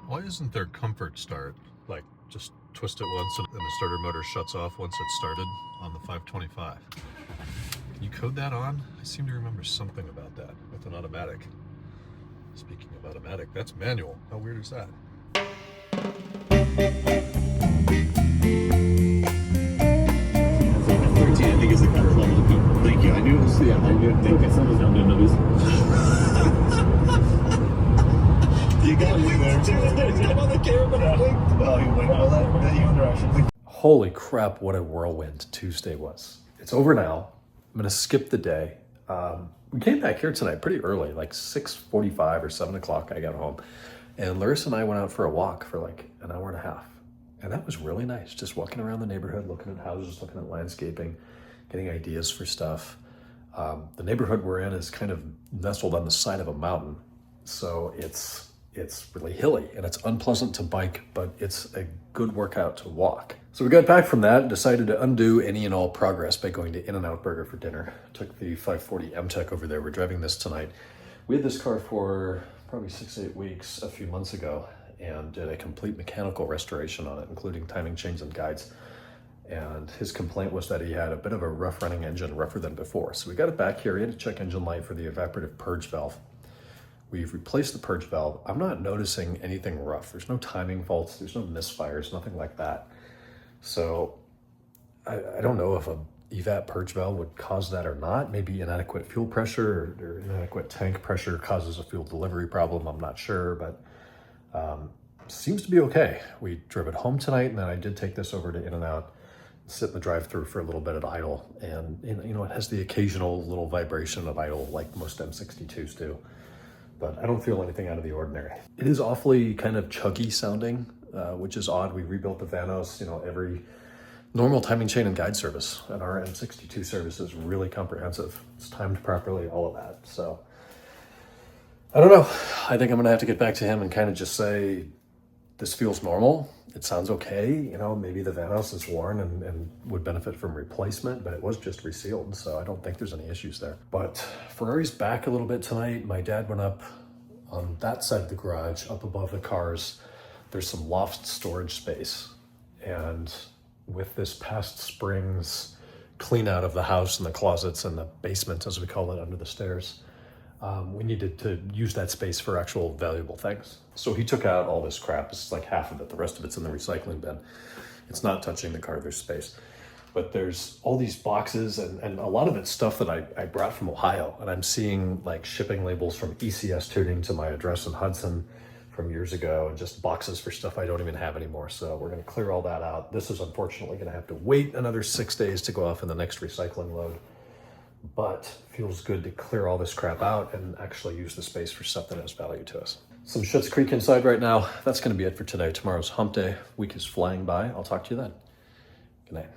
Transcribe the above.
Why isn't there comfort start? Like, just twist it once and the starter motor shuts off once it's started on the 525. Can you code that on? I seem to remember something about that with an automatic. Speaking of automatic, that's manual. How weird is that? I think it's the comfort level. Thank you. I knew it was, yeah, I knew it. Thank you. Someone's down doing those. You got me there too. Come on the camera, but I blinked. Oh, you blinked. Holy crap, what a whirlwind Tuesday was. It's over now. I'm gonna skip the day. We came back here tonight pretty early, like 6:45 or 7 o'clock I got home. And Larissa and I went out for a walk for like an hour and a half. And that was really nice, just walking around the neighborhood, looking at houses, looking at landscaping, getting ideas for stuff. The neighborhood we're in is kind of nestled on the side of a mountain. So it's really hilly and it's unpleasant to bike, but it's a good workout to walk. So we got back from that and decided to undo any and all progress by going to In-N-Out Burger for dinner. Took the 540 M-Tech over there. We're driving this tonight. We had this car for probably 6-8 weeks a few months ago and did a complete mechanical restoration on it, including timing chains and guides. And his complaint was that he had a bit of a rough running engine, rougher than before. So we got it back here. He had to check engine light for the evaporative purge valve. We've replaced the purge valve. I'm not noticing anything rough. There's no timing faults. There's no misfires, nothing like that. So I don't know if a evap purge valve would cause that or not. Maybe inadequate fuel pressure or inadequate tank pressure causes a fuel delivery problem. I'm not sure, but seems to be okay. We drove it home tonight, and then I did take this over to In-N-Out, sit in the drive-thru for a little bit at idle. And you know, it has the occasional little vibration of idle like most M62s do. But I don't feel anything out of the ordinary. It is awfully kind of chuggy sounding, which is odd. We rebuilt the Vanos, you know, every normal timing chain and guide service, and our M62 service is really comprehensive. It's timed properly, all of that. So I don't know. I think I'm gonna have to get back to him and kind of just say, this feels normal. It sounds okay. You know, maybe the Vanos is worn and would benefit from replacement, but it was just resealed, so I don't think there's any issues there. But Ferrari's back a little bit tonight. My dad went up on that side of the garage, up above the cars. There's some loft storage space. And with this past spring's clean out of the house and the closets and the basement, as we call it, under the stairs, we needed to use that space for actual valuable things. So he took out all this crap. This is like half of it. The rest of it's in the recycling bin. It's not touching the car. There's space. But there's all these boxes and a lot of it's stuff that I brought from Ohio. And I'm seeing like shipping labels from ECS Tuning to my address in Hudson from years ago, and just boxes for stuff I don't even have anymore. So we're going to clear all that out. This is unfortunately going to have to wait another 6 days to go off in the next recycling load. But feels good to clear all this crap out and actually use the space for stuff that has value to us. Some Schitt's Creek inside right now. That's going to be it for today. Tomorrow's hump day. Week is flying by. I'll talk to you then. Good night.